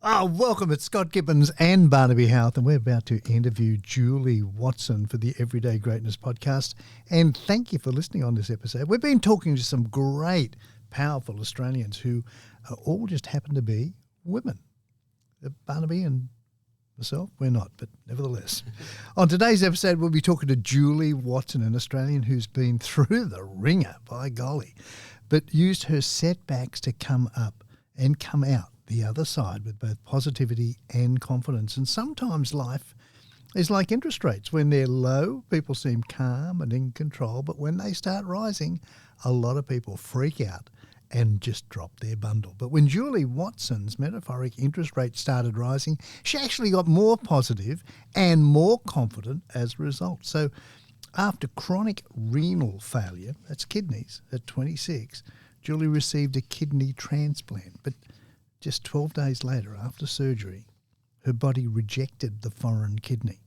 Oh, welcome. It's Scott Gibbons and Barnaby Houth, and we're about to interview Julie Watson for the Everyday Greatness podcast. And thank you for listening on this episode. We've been talking to some great, powerful Australians who all just happen to be women. Barnaby and myself, we're not, but nevertheless. On today's episode, we'll be talking to Julie Watson, an Australian who's been through the ringer, by golly, but used her setbacks to come up and come out the other side with both positivity and confidence. And sometimes life is like interest rates. When they're low, people seem calm and in control, but when they start rising, a lot of people freak out and just drop their bundle. But when Julie Watson's metaphoric interest rate started rising, she actually got more positive and more confident as a result. So after chronic renal failure, that's kidneys, at 26, Julie received a kidney transplant. But just 12 days later, after surgery, her body rejected the foreign kidney.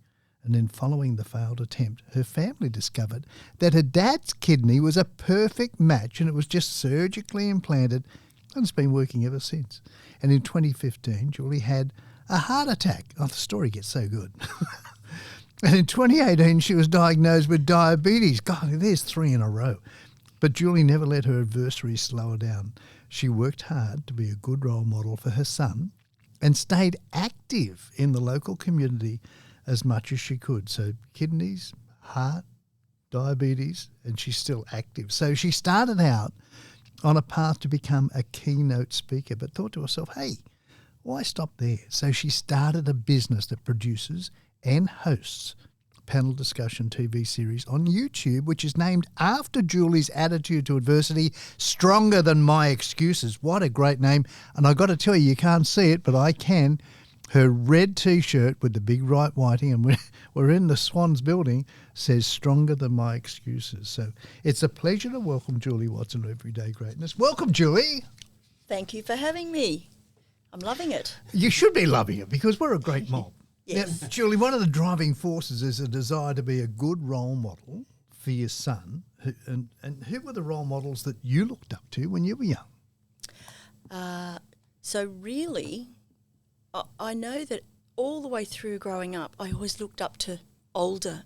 And then following the failed attempt, her family discovered that her dad's kidney was a perfect match and it was just surgically implanted, and it's been working ever since. And in 2015, Julie had a heart attack. Oh, the story gets so good. And in 2018, she was diagnosed with diabetes. God, there's 3 in a row. But Julie never let her adversities slow her down. She worked hard to be a good role model for her son and stayed active in the local community as much as she could. So kidneys, heart, diabetes, and she's still active. So she started out on a path to become a keynote speaker, but thought to herself, hey, why stop there? So she started a business that produces and hosts panel discussion TV series on YouTube, which is named after Julie's attitude to adversity, Stronger Than My Excuses. What a great name. And I got to tell you, you can't see it, but I can. Her red T-shirt with the big right whiting, and we're in the Swans building, says Stronger Than My Excuses. So it's a pleasure to welcome Julie Watson to Everyday Greatness. Welcome, Julie. Thank you for having me. I'm loving it. You should be loving it because we're a great mob. Yes. Now, Julie, one of the driving forces is a desire to be a good role model for your son. And who were the role models that you looked up to when you were young? So really, I know that all the way through growing up, I always looked up to older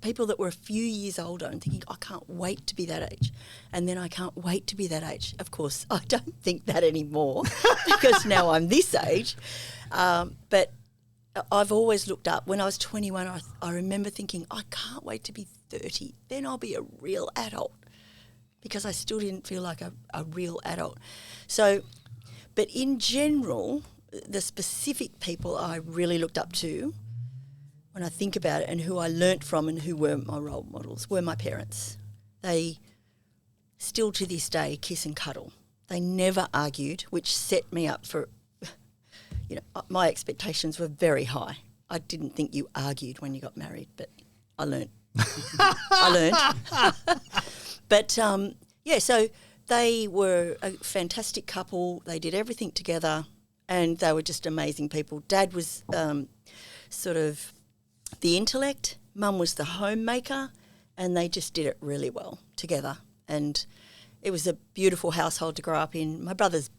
people that were a few years older and thinking, I can't wait to be that age. And then I can't wait to be that age. Of course, I don't think that anymore because now I'm this age. But I've always looked up. When I was 21, I remember thinking, I can't wait to be 30. Then I'll be a real adult, because I still didn't feel like a real adult. So, but in general, the specific people I really looked up to, when I think about it, and who I learnt from and who were my role models, were my parents. They still to this day kiss and cuddle. They never argued, which set me up for, my expectations were very high. I didn't think you argued when you got married, but I learnt. But, so they were a fantastic couple. They did everything together and they were just amazing people. Dad was sort of the intellect. Mum was the homemaker, and they just did it really well together. And it was a beautiful household to grow up in. My brothers,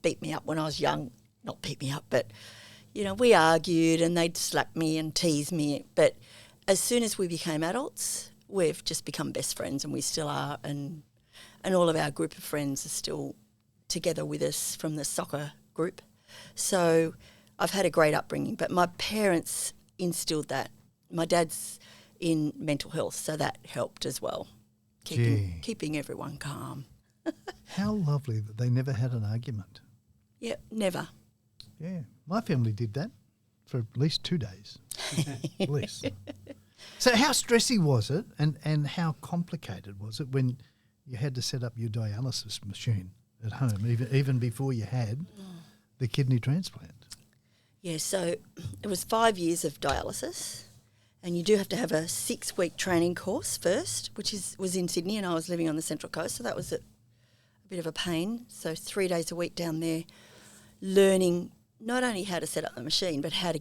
beat me up when I was young. Not beat me up, but, we argued and they'd slap me and tease me. But as soon as we became adults, we've just become best friends, and we still are. And all of our group of friends are still together with us from the soccer group. So I've had a great upbringing, but my parents instilled that. My dad's in mental health, so that helped as well, keeping everyone calm. How lovely that they never had an argument. Yeah, never. Yeah, my family did that for at least 2 days, at least. So how stressy was it, and how complicated was it when you had to set up your dialysis machine at home, even before you had the kidney transplant? Yeah, so it was 5 years of dialysis, and you do have to have a 6-week training course first, which was in Sydney, and I was living on the Central Coast, so that was a bit of a pain. So 3 days a week down there, learning not only how to set up the machine, but how to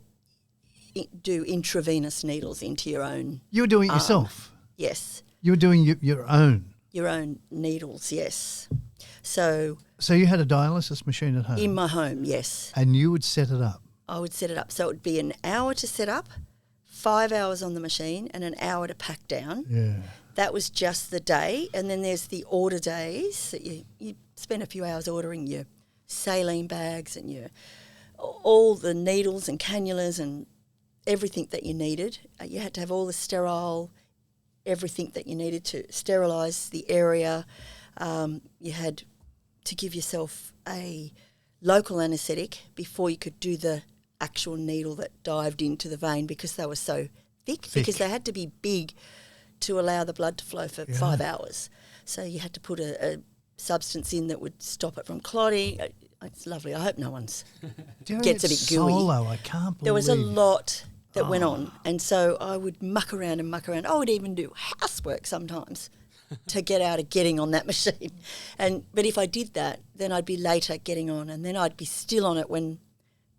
do intravenous needles into your own. You were doing it yourself? Yes. You were doing your own? Your own needles, yes. So you had a dialysis machine at home? in my home, yes. And you would set it up? I would set it up. So it would be an hour to set up, 5 hours on the machine, and an hour to pack down. Yeah. That was just the day. And then there's the order days that you spend a few hours ordering your saline bags and all the needles and cannulas and everything that you needed. You had to have all the sterile, everything that you needed to sterilise the area. You had to give yourself a local anaesthetic before you could do the actual needle that dived into the vein because they were so thick. Because they had to be big to allow the blood to flow for 5 hours. So you had to put a substance in that would stop it from clotting. It's lovely. I hope no one's gets a bit gooey. Solo, I can't believe. There was a lot that went on, and so I would muck around. I would even do housework sometimes to get out of getting on that machine. But if I did that, then I'd be later getting on, and then I'd be still on it when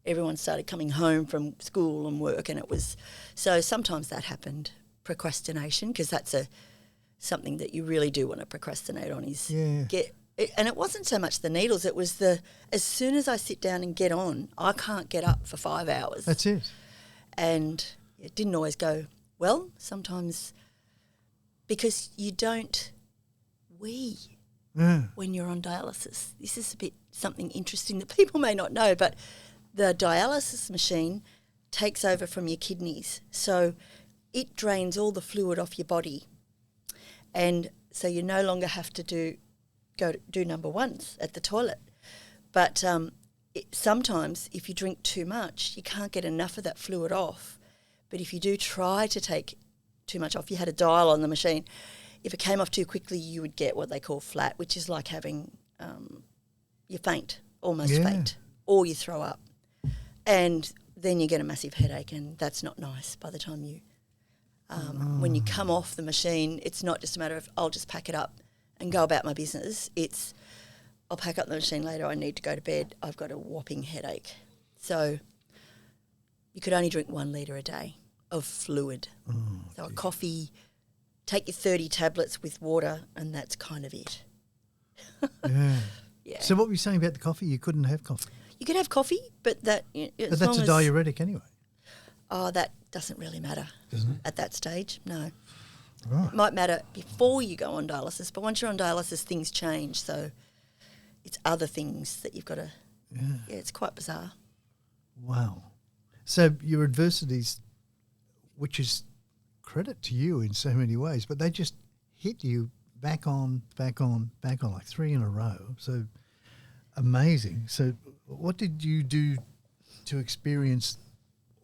everyone started coming home from school and work, and it was so sometimes that happened. Procrastination, because that's something that you really do want to procrastinate on is and it wasn't so much the needles, it was as soon as I sit down and get on, I can't get up for 5 hours. That's it. And it didn't always go well sometimes because you don't wee when you're on dialysis. This is a bit something interesting that people may not know, but the dialysis machine takes over from your kidneys. So it drains all the fluid off your body. And so you no longer have to do number ones at the toilet. But sometimes if you drink too much, you can't get enough of that fluid off. But if you do try to take too much off, you had a dial on the machine, if it came off too quickly, you would get what they call flat, which is like having you faint, almost faint, or you throw up. And then you get a massive headache, and that's not nice by the time you... When you come off the machine, it's not just a matter of I'll just pack it up and go about my business. It's I'll pack up the machine later, I need to go to bed, I've got a whopping headache. So you could only drink 1 litre a day of fluid. So a coffee, take your 30 tablets with water, and that's kind of it. Yeah. So what were you saying about the coffee? You couldn't have coffee? You could have coffee, but that... But that's a diuretic anyway. Oh, that doesn't really matter at that stage, no. Right. It might matter before you go on dialysis, but once you're on dialysis, things change. So it's other things that you've got to... Yeah, it's quite bizarre. Wow. So your adversities, which is credit to you in so many ways, but they just hit you back on, like 3 in a row. So amazing. So what did you do to experience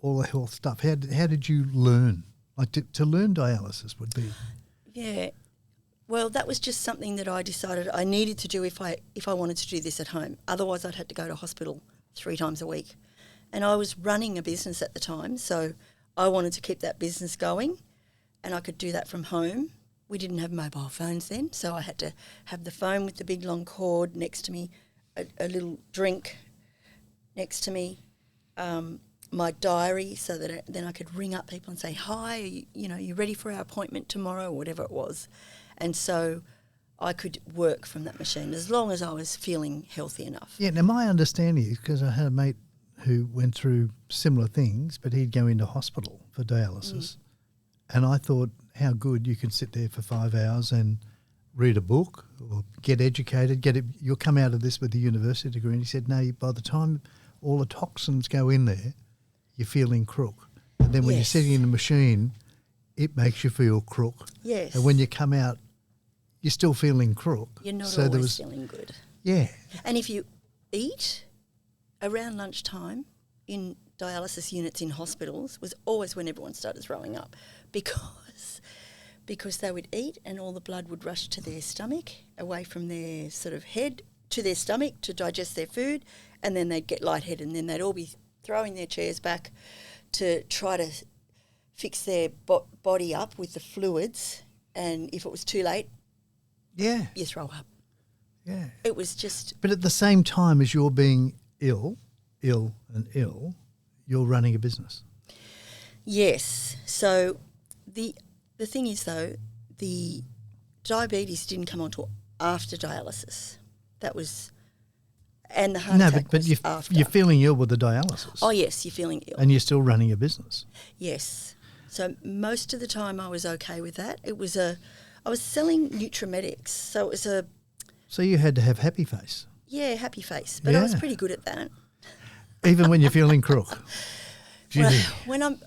all the health stuff? How did you learn? Like to learn dialysis would be... Yeah. Well, that was just something that I decided I needed to do if I wanted to do this at home. Otherwise, I'd had to go to hospital 3 times a week. And I was running a business at the time, so I wanted to keep that business going, and I could do that from home. We didn't have mobile phones then, so I had to have the phone with the big long cord next to me, a little drink next to me, my diary, so that then I could ring up people and say, hi, are you ready for our appointment tomorrow, or whatever it was. And so I could work from that machine as long as I was feeling healthy enough. Yeah, now my understanding is, because I had a mate who went through similar things, but he'd go into hospital for dialysis. And I thought how good you can sit there for 5 hours and read a book or get educated, you'll come out of this with a university degree. And he said, no, by the time all the toxins go in there, you're feeling crook. And then when you're sitting in the machine, it makes you feel crook. Yes. And when you come out, you're still feeling crook. You're not always feeling good. Yeah. And if you eat around lunchtime in dialysis units in hospitals was always when everyone started throwing up because they would eat and all the blood would rush to their stomach, away from their sort of head to their stomach to digest their food, and then they'd get lightheaded, and then they'd all be throwing their chairs back to try to fix their body up with the fluids, and if it was too late, you throw up. Yeah. It was just... But at the same time as you're being ill, you're running a business. Yes. So the thing is, though, the diabetes didn't come on till after dialysis. That was, and the heart attack but was after. you're feeling ill with the dialysis. Oh yes, you're feeling ill. And you're still running a business. Yes. So most of the time I was okay with that. I was selling Nutrimedics, so it was So you had to have happy face. Yeah, happy face. But I was pretty good at that. Even when you're feeling crook. Well,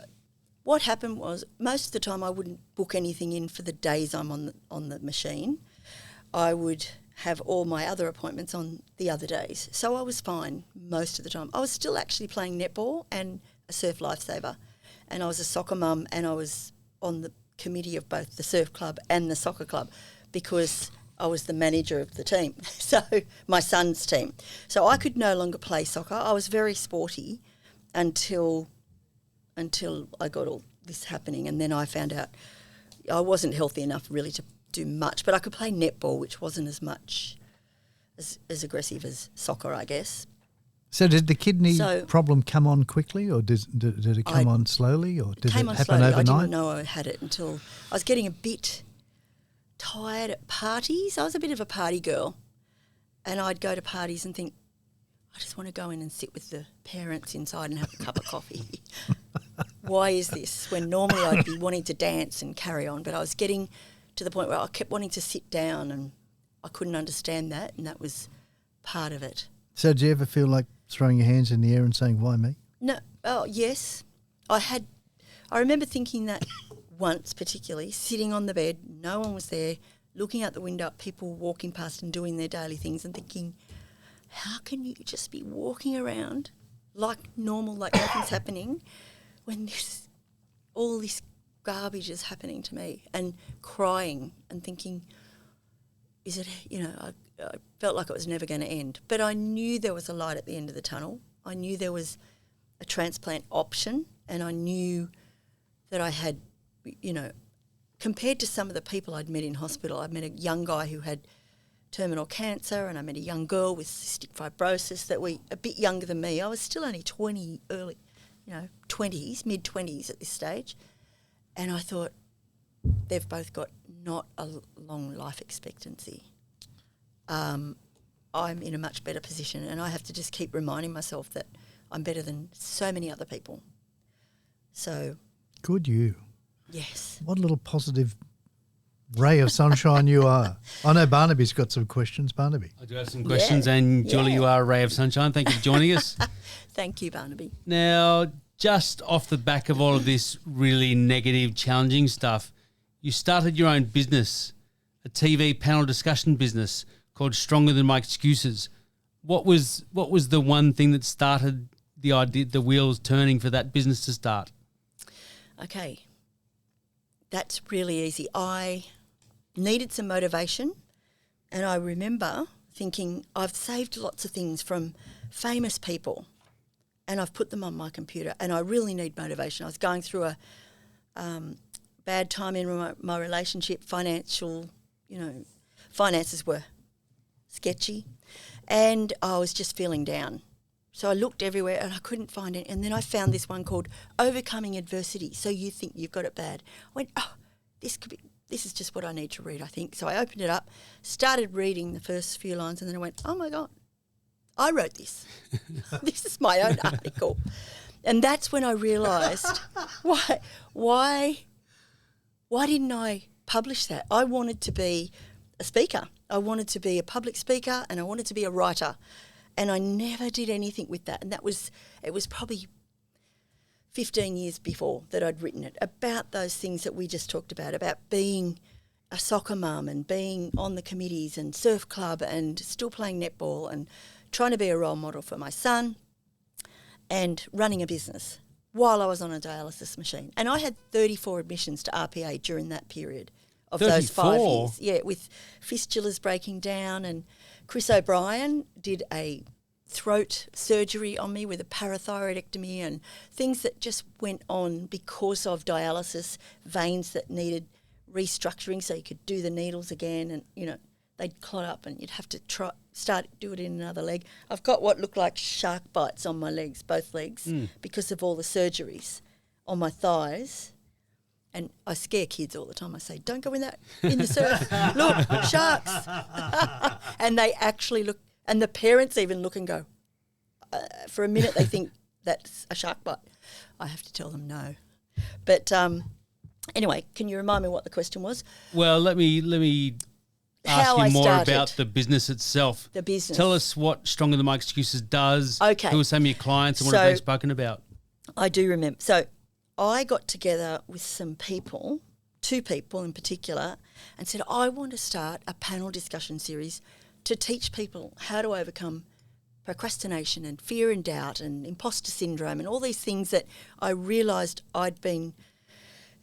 what happened was most of the time I wouldn't book anything in for the days I'm on the machine. I would have all my other appointments on the other days. So I was fine most of the time. I was still actually playing netball and a surf lifesaver. And I was a soccer mum, and I was on the committee of both the surf club and the soccer club because I was the manager of the team, so my son's team. So I could no longer play soccer. I was very sporty until I got all this happening, and then I found out I wasn't healthy enough really to do much, but I could play netball, which wasn't as much as aggressive as soccer, I guess. So did the kidney problem come on quickly, or did it come on slowly, or did it happen slowly. overnight? I didn't know I had it until I was getting a bit tired at parties. I was a bit of a party girl, and I'd go to parties and think, I just want to go in and sit with the parents inside and have a cup of coffee. Why is this? When normally I'd be wanting to dance and carry on, but I was getting to the point where I kept wanting to sit down, and I couldn't understand that, and that was part of it. So did you ever feel like throwing your hands in the air and saying, why me? No. Oh, yes. I remember thinking that once particularly, sitting on the bed, no one was there, looking out the window at people walking past and doing their daily things and thinking, how can you just be walking around like normal, like nothing's happening when all this garbage is happening to me, and crying and thinking, is it, I felt like it was never going to end. But I knew there was a light at the end of the tunnel. I knew there was a transplant option, and I knew that I had, compared to some of the people I'd met in hospital, I'd met a young guy who had terminal cancer, and I met a young girl with cystic fibrosis that were a bit younger than me. I was still only 20, early, 20s, mid-20s at this stage. And I thought, they've both got not a long life expectancy. I'm in a much better position, and I have to just keep reminding myself that I'm better than so many other people. So, good you. Yes. What a little positive ray of sunshine you are. I know Barnaby's got some questions. Barnaby. I do have some questions, and Julie, you are a ray of sunshine. Thank you for joining us. Thank you, Barnaby. Now, just off the back of all of this really negative, challenging stuff, you started your own business, a TV panel discussion business called Stronger Than My Excuses. What was the one thing that started the idea, the wheels turning for that business to start? Okay, that's really easy. I needed some motivation, and I remember thinking, I've saved lots of things from famous people, and I've put them on my computer, and I really need motivation. I was going through a bad time in my relationship. Finances were sketchy, and I was just feeling down. So I looked everywhere and I couldn't find it. And then I found this one called Overcoming Adversities. So you think you've got it bad. I went, this is just what I need to read, I think. So I opened it up, started reading the first few lines, and then I went, oh my God, I wrote this. This is my own article. And that's when I realised, why didn't I publish that? I wanted to be a speaker. I wanted to be a public speaker, and I wanted to be a writer. And I never did anything with that. And it was probably 15 years before that I'd written it, about those things that we just talked about being a soccer mum and being on the committees and surf club and still playing netball and trying to be a role model for my son and running a business while I was on a dialysis machine. And I had 34 admissions to RPA during that period of 34? Those 5 years. Yeah, with fistulas breaking down, and Chris O'Brien did a throat surgery on me with a parathyroidectomy and things that just went on because of dialysis, veins that needed restructuring so you could do the needles again, and, they'd clot up and you'd have to do it in another leg. I've got what look like shark bites on my legs, both legs, because of all the surgeries on my thighs. And I scare kids all the time. I say, don't go in the surf. Look, sharks. And they actually look, and the parents even look and go, for a minute they think that's a shark bite. I have to tell them no. But anyway, can you remind me what the question was? Well, let me ask you more about the business itself. The business. Tell us what Stronger Than My Excuses does. Okay. Who are some of your clients and what have they spoken about? I do remember. So I got together with some people, 2 people in particular, and said, I want to start a panel discussion series to teach people how to overcome procrastination and fear and doubt and imposter syndrome and all these things that I realised I'd been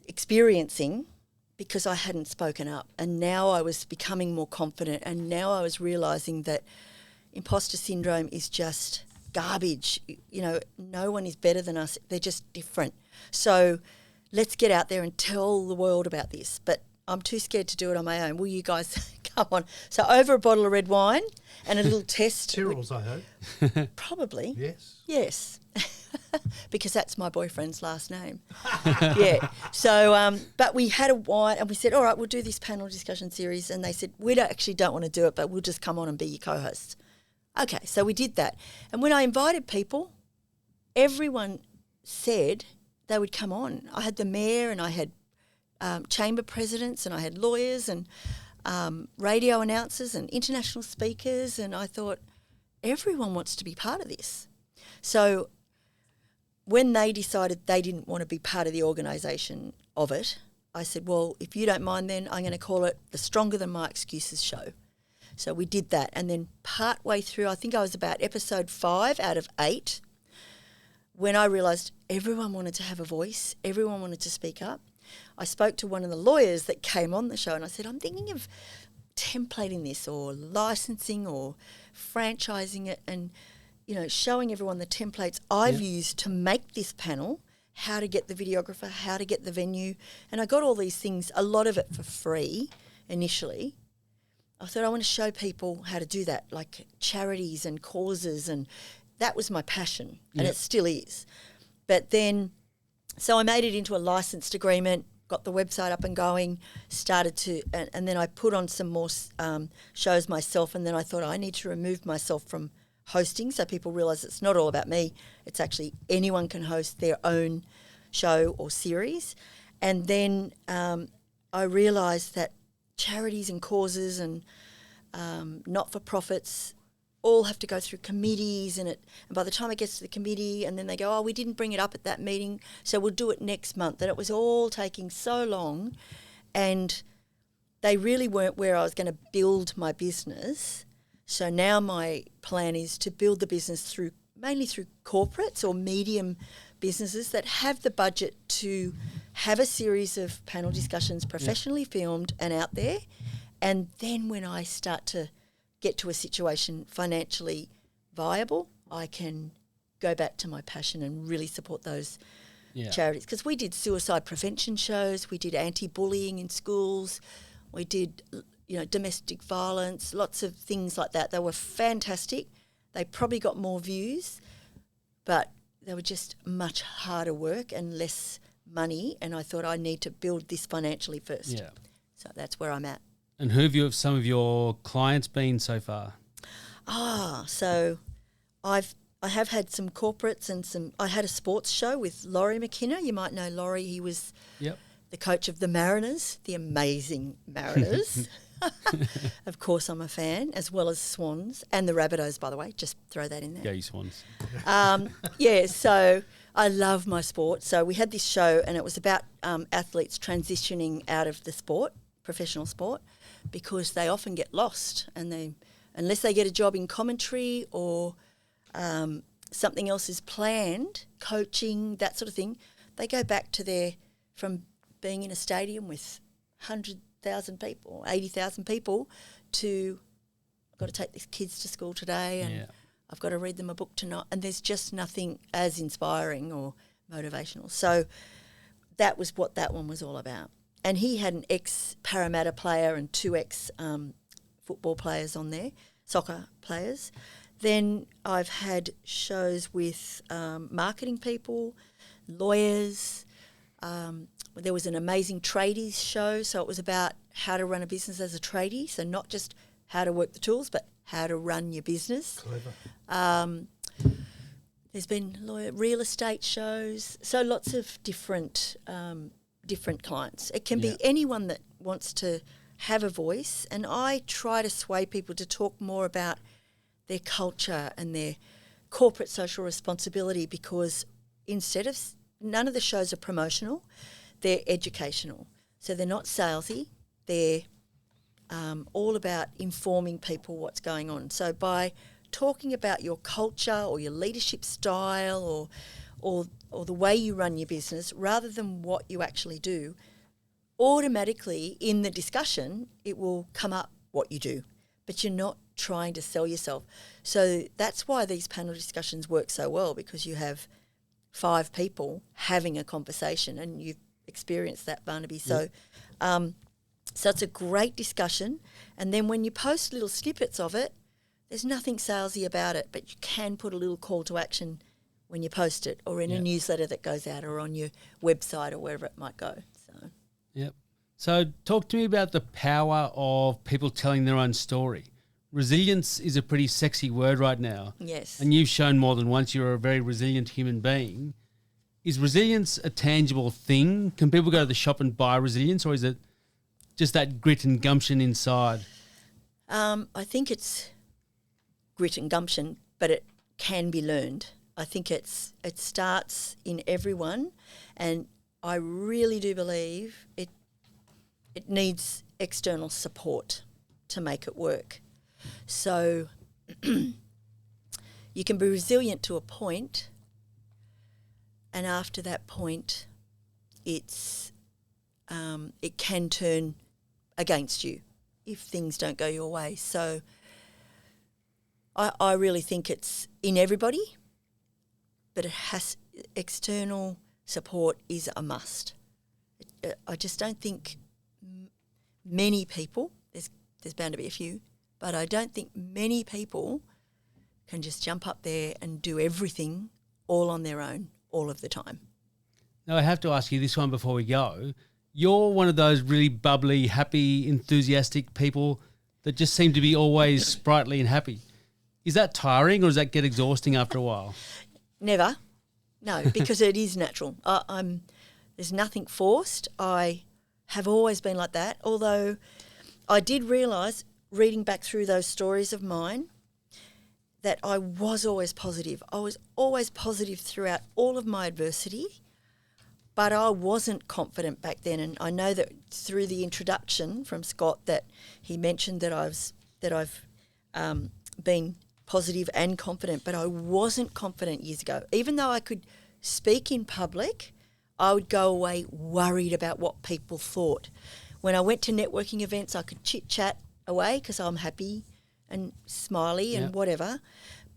experiencing because I hadn't spoken up. And now I was becoming more confident, and now I was realising that imposter syndrome is just garbage. You know, no one is better than us. They're just different. So let's get out there and tell the world about this. But I'm too scared to do it on my own. Will you guys come on? So over a bottle of red wine and a little test. Tyrrell's, I hope. Probably. Yes. Yes. Because that's my boyfriend's last name. Yeah. So, but we had a wine and we said, all right, we'll do this panel discussion series. And they said, we don't want to do it, but we'll just come on and be your co-hosts. Okay, so we did that. And when I invited people, everyone said they would come on. I had the mayor and I had chamber presidents and I had lawyers and radio announcers and international speakers, and I thought everyone wants to be part of this. So when they decided they didn't want to be part of the organisation of it, I said, well, if you don't mind, then I'm going to call it the Stronger Than My Excuses show. So we did that, and then part way through, I think I was about episode 5 out of 8, when I realised everyone wanted to have a voice, everyone wanted to speak up. I spoke to one of the lawyers that came on the show and I said, I'm thinking of templating this or licensing or franchising it and, you know, showing everyone the templates I've used to make this panel, how to get the videographer, how to get the venue. And I got all these things, a lot of it for free initially. I thought I want to show people how to do that, like charities and causes, and that was my passion, and it still is. But then, so I made it into a licensed agreement, got the website up and going, started to, and then I put on some more shows myself, and then I thought I need to remove myself from hosting so people realise it's not all about me. It's actually anyone can host their own show or series. And then I realised that charities and causes and not-for-profits all have to go through committees, and by the time it gets to the committee, and then they go, oh, we didn't bring it up at that meeting, so we'll do it next month. And it was all taking so long, and they really weren't where I was going to build my business. So now my plan is to build the business mainly through corporates or medium businesses that have the budget to have a series of panel discussions professionally filmed and out there. And then when I start to get to a situation financially viable, I can go back to my passion and really support those charities. Because we did suicide prevention shows, we did anti-bullying in schools, we did, you know, domestic violence, lots of things like that. They were fantastic. They probably got more views, but they were just much harder work and less money. And I thought I need to build this financially first. Yeah. So that's where I'm at. And who have some of your clients been so far? So I have had some corporates and I had a sports show with Laurie McKenna. You might know Laurie. He was the coach of the Mariners, the amazing Mariners. Of course, I'm a fan, as well as Swans and the Rabbitohs, by the way. Just throw that in there. Go you Swans. So I love my sport. So we had this show and it was about athletes transitioning out of the sport, professional sport, because they often get lost and unless they get a job in commentary or something else is planned, coaching, that sort of thing, they go back to from being in a stadium with 100,000 people, 80,000 people to I've got to take these kids to school today and I've got to read them a book tonight, and there's just nothing as inspiring or motivational. So that was what that one was all about. And he had an ex-Parramatta player and 2 ex-football players on there, soccer players. Then I've had shows with marketing people, lawyers, There was an amazing tradies show, so it was about how to run a business as a tradie, so not just how to work the tools, but how to run your business. Clever. There's been real estate shows, so lots of different clients. It can be anyone that wants to have a voice, and I try to sway people to talk more about their culture and their corporate social responsibility, because none of the shows are promotional, they're educational. So they're not salesy, they're all about informing people what's going on. So by talking about your culture or your leadership style or the way you run your business rather than what you actually do, automatically in the discussion it will come up what you do, but you're not trying to sell yourself. So that's why these panel discussions work so well, because you have 5 people having a conversation, and you've experienced that, Barnaby. So so it's a great discussion, and then when you post little snippets of it, there's nothing salesy about it, but you can put a little call to action when you post it, or in a newsletter that goes out, or on your website, or wherever it might go. So talk to me about the power of people telling their own story. Resilience is a pretty sexy word right now. Yes. And you've shown more than once you're a very resilient human being. Is resilience a tangible thing? Can people go to the shop and buy resilience, or is it just that grit and gumption inside? I think it's grit and gumption, but it can be learned. I think it starts in everyone, and I really do believe it needs external support to make it work. So you can be resilient to a point, and after that point, it can turn against you if things don't go your way. So I really think it's in everybody, but external support is a must. I just don't think many people, there's bound to be a few, but I don't think many people can just jump up there and do everything all on their own all of the time. Now, I have to ask you this one before we go. You're one of those really bubbly, happy, enthusiastic people that just seem to be always sprightly and happy. Is that tiring, or does that get exhausting after a while? Never. No, because it is natural. There's nothing forced. I have always been like that, although I did realise, reading back through those stories of mine, that I was always positive. I was always positive throughout all of my adversity, but I wasn't confident back then. And I know that through the introduction from Scott that he mentioned that I've been positive and confident, but I wasn't confident years ago. Even though I could speak in public, I would go away worried about what people thought. When I went to networking events, I could chit-chat away because I'm happy and smiley and whatever,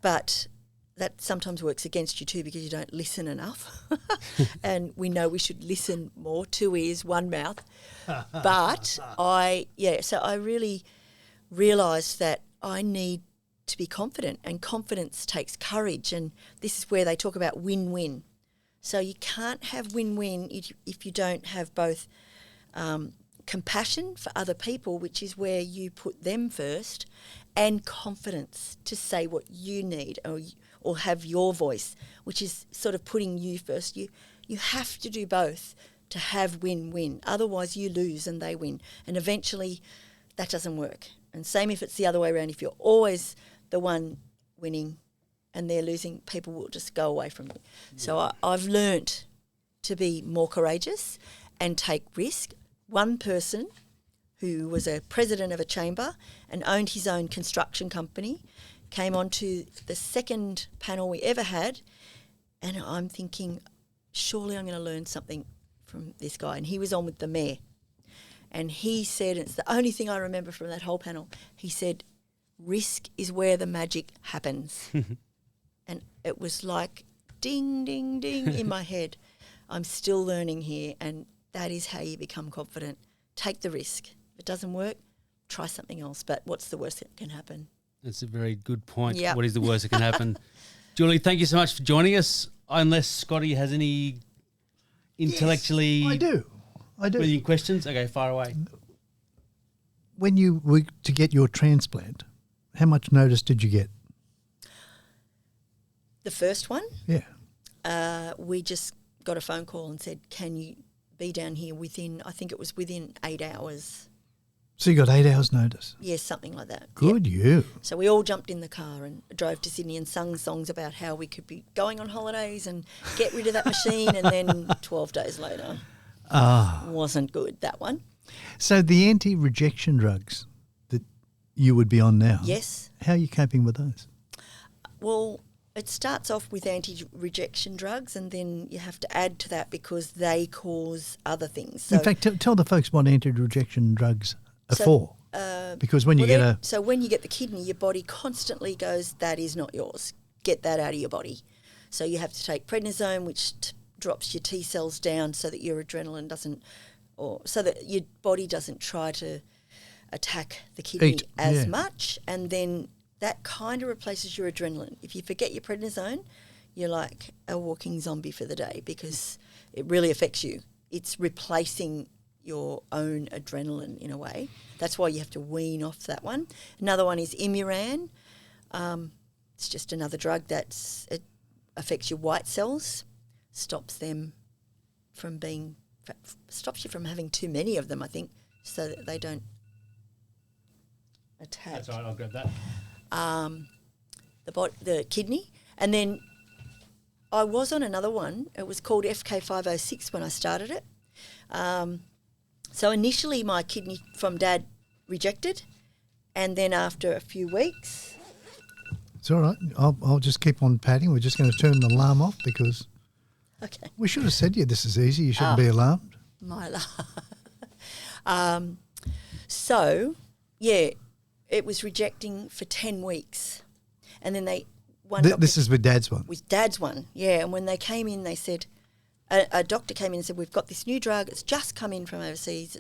but that sometimes works against you too because you don't listen enough. And we know we should listen more, 2 ears, 1 mouth. But so I really realised that I need to be confident, and confidence takes courage, and this is where they talk about win-win. So you can't have win-win if you don't have both compassion for other people, which is where you put them first, and confidence to say what you need or have your voice, which is sort of putting you first. You have to do both to have win-win. Otherwise you lose and they win. And eventually that doesn't work. And same if it's the other way around. If you're always the one winning and they're losing, people will just go away from you. So I've learnt to be more courageous and take risk. One person who was a president of a chamber and owned his own construction company came on to the second panel we ever had, and I'm thinking, surely I'm going to learn something from this guy. And he was on with the mayor. And he said, it's the only thing I remember from that whole panel, he said, risk is where the magic happens. And it was like ding, ding, ding in my head. I'm still learning here, and that is how you become confident. Take the risk. If it doesn't work, try something else. But what's the worst that can happen? That's a very good point. Yep. What is the worst that can happen? Julie, thank you so much for joining us. Unless Scotty has any intellectually I do. brilliant questions? Okay, fire away. When you were to get your transplant, how much notice did you get? The first one, Yeah. we just got a phone call and said, can you be down here within 8 hours. So you got 8 hours notice. Yes, something like that. Good you. So we all jumped in the car and drove to Sydney and sung songs about how we could be going on holidays and get rid of that machine. And then 12 days later, wasn't good, that one. So the anti-rejection drugs that you would be on now, Yes. how are you coping with those? Well, it starts off with anti-rejection drugs and then you have to add to that because they cause other things. So, in fact, tell the folks what anti-rejection drugs are for. Because when you So when you get the kidney, your body constantly goes, that is not yours. Get that out of your body. So you have to take prednisone, which drops your T cells down so that your adrenaline doesn't, or so that your body doesn't try to attack the kidney as much. And then that kind of replaces your adrenaline. If you forget your prednisone, you're like a walking zombie for the day because it really affects you. It's replacing your own adrenaline in a way. That's why you have to wean off that one. Another one is Imuran. It's just another drug it affects your white cells, stops you from having too many of them, I think, so that they don't attack. That's all right, I'll grab that. The kidney. And then I was on another one. It was called FK506 when I started it. So initially my kidney from Dad rejected, and then after a few weeks... It's all right. I'll just keep on patting. We're just going to turn the alarm off because we should have said to you this is easy. You shouldn't be alarmed. My alarm. So, yeah, it was rejecting for 10 weeks. And then this is with Dad's one? With Dad's one, yeah. And when they came in, they said... A doctor came in and said, we've got this new drug. It's just come in from overseas.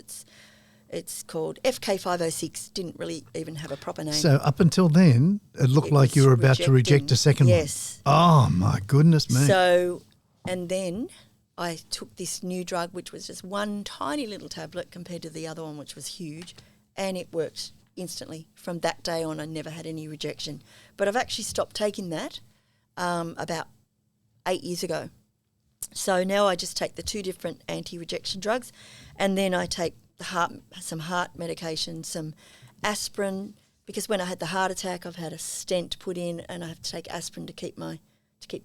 It's called FK506. Didn't really even have a proper name. So up until then, it looked like you were about to reject a second one. Yes. Oh, my goodness me. So, and then I took this new drug, which was just one tiny little tablet compared to the other one, which was huge, and it worked instantly. From that day on, I never had any rejection. But I've actually stopped taking that about 8 years ago. So now I just take the two different anti-rejection drugs, and then I take some heart medication, some aspirin, because when I had the heart attack, I've had a stent put in, and I have to take aspirin to keep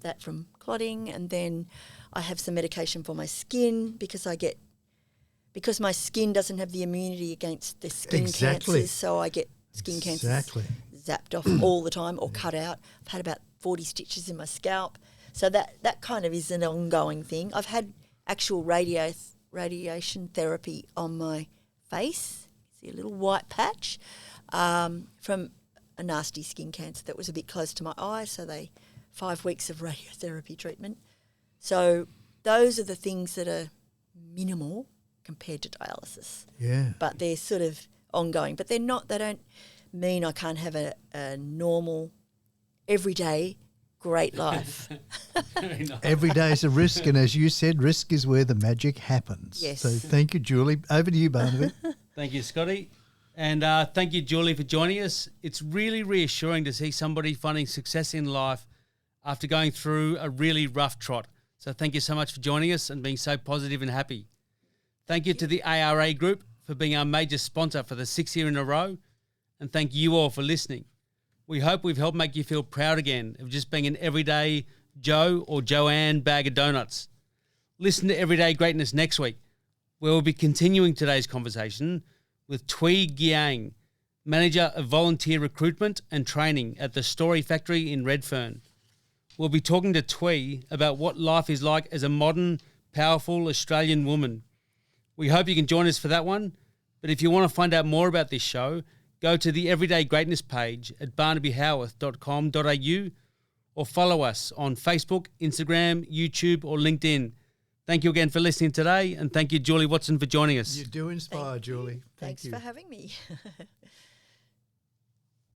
that from clotting, and then I have some medication for my skin because my skin doesn't have the immunity against the skin cancers, so I get skin cancers zapped off all the time or cut out. I've had about 40 stitches in my scalp. So that kind of is an ongoing thing. I've had actual radiation therapy on my face. See a little white patch from a nasty skin cancer that was a bit close to my eye. So 5 weeks of radiotherapy treatment. So those are the things that are minimal compared to dialysis. Yeah. But they're sort of ongoing. But they don't mean I can't have a normal, everyday great life. Every day is a risk, and as you said, risk is where the magic happens. Yes. So thank you, Julie. Over to you, Barnaby. Thank you, Scotty. And thank you, Julie, for joining us. It's really reassuring to see somebody finding success in life after going through a really rough trot. So thank you so much for joining us and being so positive and happy. Thank you to the ARA Group for being our major sponsor for the 6th year in a row. And thank you all for listening. We hope we've helped make you feel proud again of just being an everyday Joe or Joanne bag of donuts. Listen to Everyday Greatness next week, where we'll be continuing today's conversation with Tui Giang, Manager of Volunteer Recruitment and Training at the Story Factory in Redfern. We'll be talking to Tui about what life is like as a modern, powerful Australian woman. We hope you can join us for that one, but if you want to find out more about this show, go to the Everyday Greatness page at barnabyhowarth.com.au or follow us on Facebook, Instagram, YouTube or LinkedIn. Thank you again for listening today, and thank you, Julie Watson, for joining us. You do inspire, Julie. Thanks you. for having me.